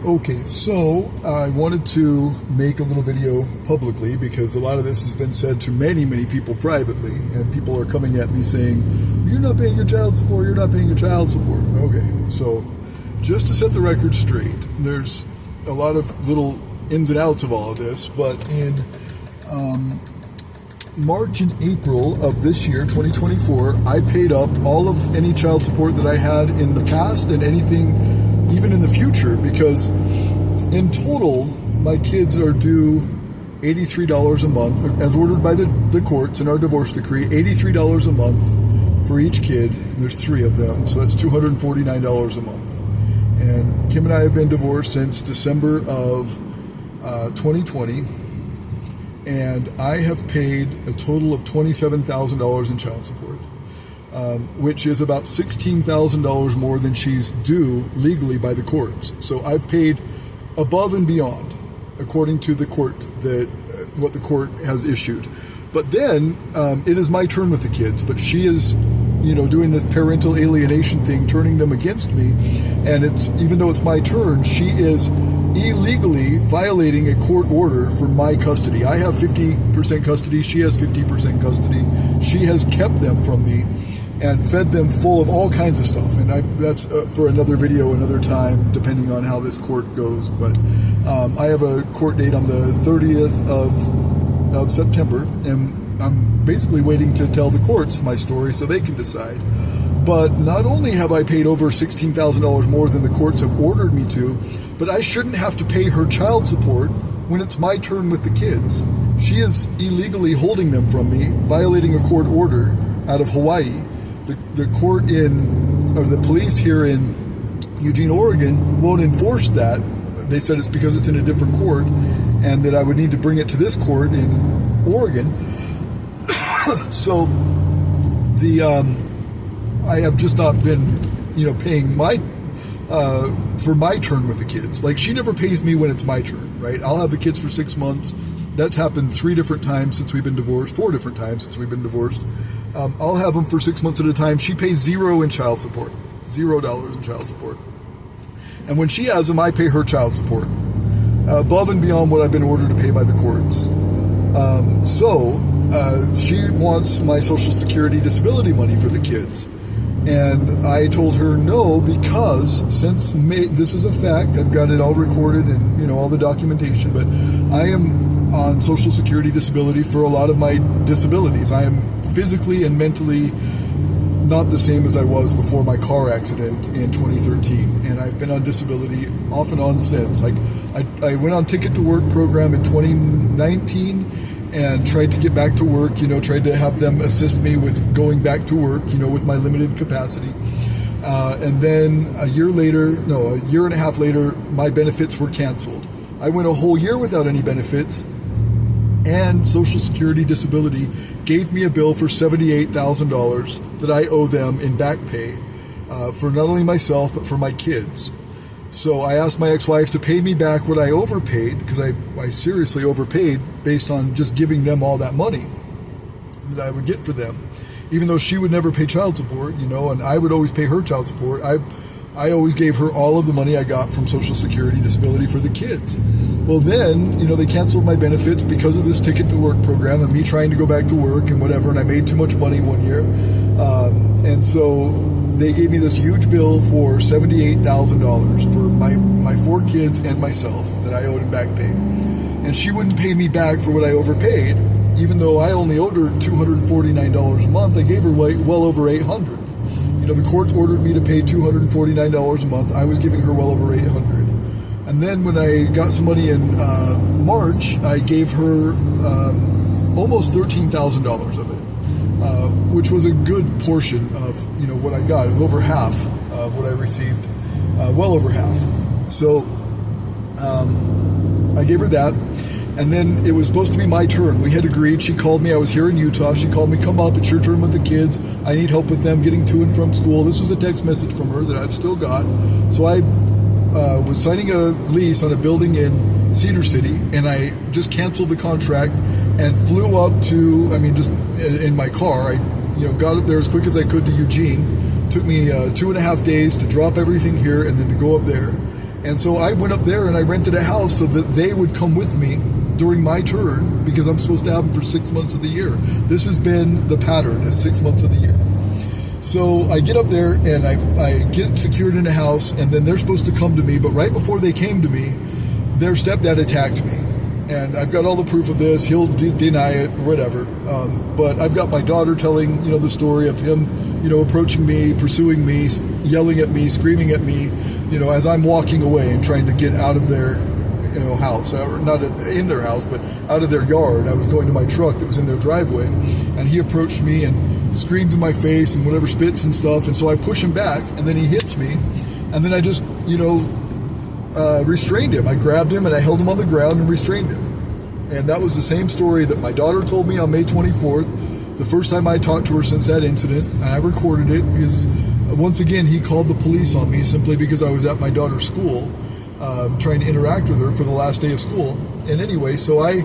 Okay, so I wanted to make a little video publicly because a lot of this has been said to many people privately, and people are coming at me saying, you're not paying your child support, you're not paying your child support. Okay, so just to set the record straight, there's a lot of little ins and outs of all of this, but in March and April of this year, 2024, I paid up all of any child support that I had in the past and anything even in the future, because in total, my kids are due $83 a month, as ordered by the courts in our divorce decree, $83 a month for each kid. There's 3 of them, so that's $249 a month. And Kim and I have been divorced since December of 2020, and I have paid a total of $27,000 in child support. Which is about $16,000 more than she's due legally by the courts. So I've paid above and beyond, according to the court, what the court has issued. But then it is my turn with the kids. But she is, doing this parental alienation thing, turning them against me. And it's even though it's my turn, she is illegally violating a court order for my custody. I have 50% custody. She has 50% custody. She has kept them from me and fed them full of all kinds of stuff. And that's for another video, another time, depending on how this court goes. But I have a court date on the 30th of September, and I'm basically waiting to tell the courts my story so they can decide. But not only have I paid over $16,000 more than the courts have ordered me to, but I shouldn't have to pay her child support when it's my turn with the kids. She is illegally holding them from me, violating a court order out of Hawaii. The court the police here in Eugene, Oregon won't enforce that. They said it's because it's in a different court and that I would need to bring it to this court in Oregon. So I have just not been, paying for my turn with the kids. Like, she never pays me when it's my turn, right? I'll have the kids for 6 months. That's happened 3 different times since we've been divorced, 4 different times since we've been divorced. I'll have them for 6 months at a time. She pays $0 in child support, $0 in child support. And when she has them, I pay her child support, above and beyond what I've been ordered to pay by the courts. So she wants my Social Security disability money for the kids. And I told her no, because since May, this is a fact, I've got it all recorded and, all the documentation, but I am on Social Security disability for a lot of my disabilities. I am physically and mentally not the same as I was before my car accident in 2013, and I've been on disability off and on since. I went on Ticket to Work program in 2019 and tried to get back to work, tried to have them assist me with going back to work, with my limited capacity. And then a year and a half later, my benefits were canceled. I went a whole year without any benefits, and Social Security disability gave me a bill for $78,000 that I owe them in back pay for not only myself, but for my kids. So I asked my ex-wife to pay me back what I overpaid, because I seriously overpaid based on just giving them all that money that I would get for them. Even though she would never pay child support, and I would always pay her child support, I always gave her all of the money I got from Social Security disability for the kids. Well then, they canceled my benefits because of this Ticket to Work program and me trying to go back to work and whatever, and I made too much money one year. And so they gave me this huge bill for $78,000 for my 4 kids and myself that I owed in back pay. And she wouldn't pay me back for what I overpaid, even though I only owed her $249 a month. I gave her well over $800. The courts ordered me to pay $249 a month. I was giving her well over $800. And then when I got some money in March, I gave her almost $13,000 of it, which was a good portion of what I got. It was over half of what I received, well over half. So I gave her that. And then it was supposed to be my turn. We had agreed. She called me. I was here in Utah. She called me, come up. It's your turn with the kids. I need help with them getting to and from school. This was a text message from her that I've still got. So I was signing a lease on a building in Cedar City, and I just canceled the contract and flew up to, just in my car. I got up there as quick as I could to Eugene. Took me 2.5 days to drop everything here and then to go up there. And so I went up there and I rented a house so that they would come with me during my turn, because I'm supposed to have them for 6 months of the year. This has been the pattern, is 6 months of the year. So I get up there and I get secured in a house, and then they're supposed to come to me. But right before they came to me, their stepdad attacked me. And I've got all the proof of this. He'll deny it or whatever. But I've got my daughter telling, the story of him, approaching me, pursuing me, yelling at me, screaming at me, as I'm walking away and trying to get out of their, house, or not in their house, but out of their yard. I was going to my truck that was in their driveway, and he approached me and screams in my face and whatever, spits and stuff. And so I push him back, and then he hits me, and then I just, restrained him. I grabbed him and I held him on the ground and restrained him. And that was the same story that my daughter told me on May 24th, the first time I talked to her since that incident. And I recorded it because, once again, he called the police on me simply because I was at my daughter's school, trying to interact with her for the last day of school. And anyway, so I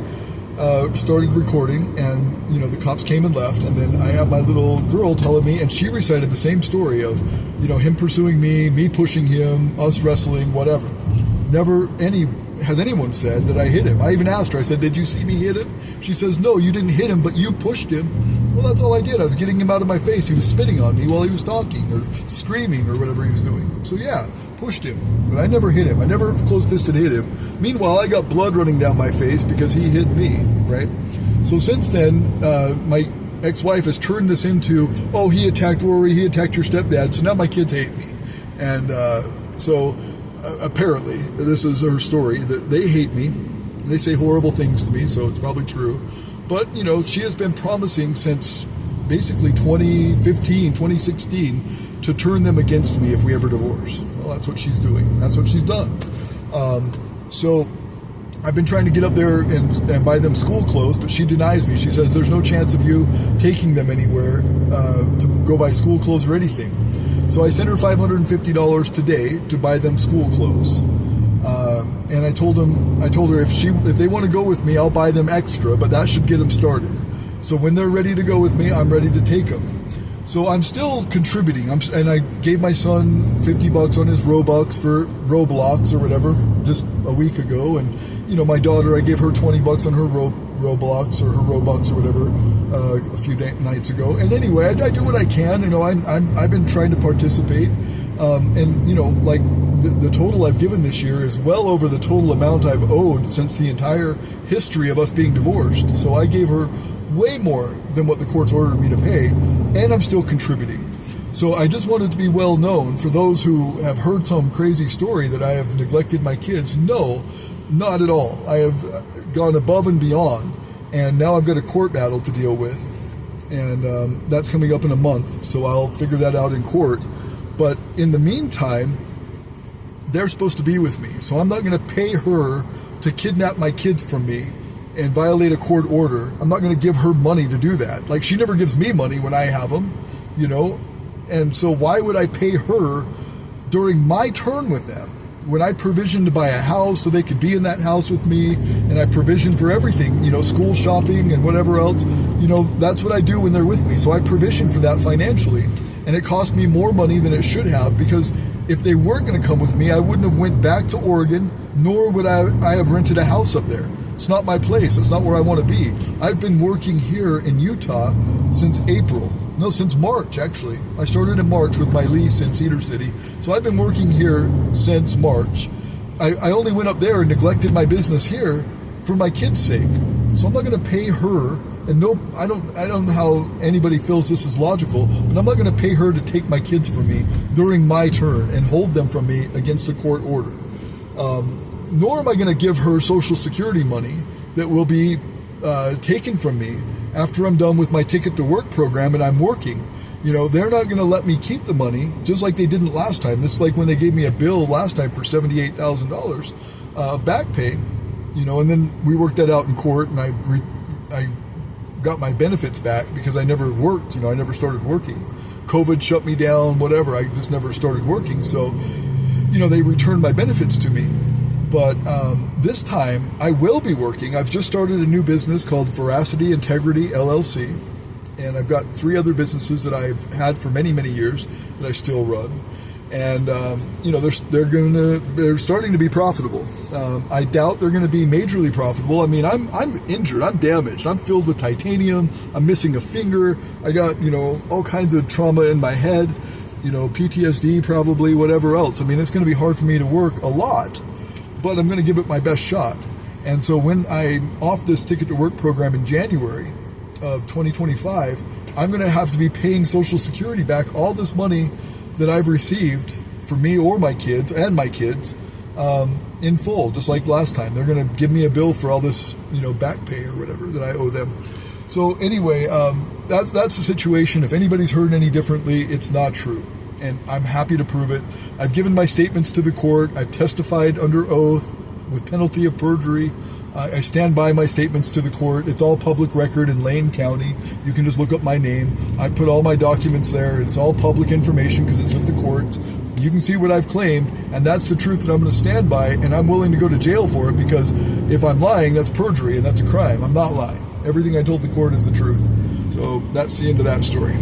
started recording, and the cops came and left, and then I had my little girl telling me, and she recited the same story of him pursuing me pushing him, us wrestling, whatever. Never has anyone said that I hit him. I even asked her, I said, did you see me hit him? She says, no, you didn't hit him, but you pushed him. Well, that's all I did. I was getting him out of my face. He was spitting on me while he was talking or screaming or whatever he was doing. So yeah, pushed him, but I never hit him. I never close-fisted hit him. Meanwhile, I got blood running down my face because he hit me, right? So since then, my ex-wife has turned this into, oh, he attacked Rory, he attacked your stepdad, so now my kids hate me. And apparently, this is her story, that they hate me. They say horrible things to me, so it's probably true. But, she has been promising since basically 2015, 2016, to turn them against me if we ever divorce. Well, that's what she's doing. That's what she's done. So I've been trying to get up there and buy them school clothes, but she denies me. She says there's no chance of you taking them anywhere to go buy school clothes or anything. So I sent her $550 today to buy them school clothes. And I told her if they want to go with me, I'll buy them extra, but that should get them started. So when they're ready to go with me, I'm ready to take them. So I'm still contributing. And I gave my son $50 on his Robux for Roblox or whatever just a week ago. And, my daughter, I gave her $20 on her Roblox or her Robux or whatever a few nights ago. And anyway, I do what I can. I've been trying to participate. The total I've given this year is well over the total amount I've owed since the entire history of us being divorced. So I gave her way more than what the courts ordered me to pay, and I'm still contributing. So I just wanted to be well known for those who have heard some crazy story that I have neglected my kids. No, not at all. I have gone above and beyond, and now I've got a court battle to deal with, and that's coming up in a month, so I'll figure that out in court. But in the meantime, they're supposed to be with me, so I'm not going to pay her to kidnap my kids from me and violate a court order. I'm not going to give her money to do that. Like, she never gives me money when I have them, and so why would I pay her during my turn with them when I provisioned to buy a house so they could be in that house with me, and I provision for everything, school shopping and whatever else, that's what I do when they're with me. So I provision for that financially, and it cost me more money than it should have, because if they weren't going to come with me, I wouldn't have went back to Oregon, nor would I have rented a house up there. It's not my place. It's not where I want to be. I've been working here in Utah since March, actually. I started in March with my lease in Cedar City. So I've been working here since March. I only went up there and neglected my business here for my kids' sake. So I'm not going to pay her, and no, I don't know how anybody feels this is logical, but I'm not going to pay her to take my kids from me during my turn and hold them from me against a court order. Nor am I going to give her Social Security money that will be taken from me after I'm done with my Ticket to Work program and I'm working. They're not going to let me keep the money, just like they didn't last time. This is like when they gave me a bill last time for $78,000 of back pay, and then we worked that out in court, and I got my benefits back because I never worked. I never started working. COVID shut me down, whatever. I just never started working. So, they returned my benefits to me. But this time, I will be working. I've just started a new business called Veracity Integrity LLC. And I've got 3 other businesses that I've had for many, many years that I still run. And they're starting to be profitable. I doubt they're going to be majorly profitable. I mean, I'm injured, I'm damaged, I'm filled with titanium, I'm missing a finger, I got all kinds of trauma in my head, PTSD probably, whatever else. I mean, it's going to be hard for me to work a lot, but I'm going to give it my best shot. And so when I'm off this Ticket to Work program in January of 2025, I'm going to have to be paying Social Security back all this money that I've received for me or my kids in full, just like last time. They're going to give me a bill for all this, back pay or whatever that I owe them. So anyway, that's the situation. If anybody's heard any differently, it's not true. And I'm happy to prove it. I've given my statements to the court. I've testified under oath with penalty of perjury. I stand by my statements to the court. It's all public record in Lane County. You can just look up my name. I put all my documents there. It's all public information because it's with the courts. You can see what I've claimed, and that's the truth that I'm going to stand by, and I'm willing to go to jail for it, because if I'm lying, that's perjury, and that's a crime. I'm not lying. Everything I told the court is the truth. So that's the end of that story.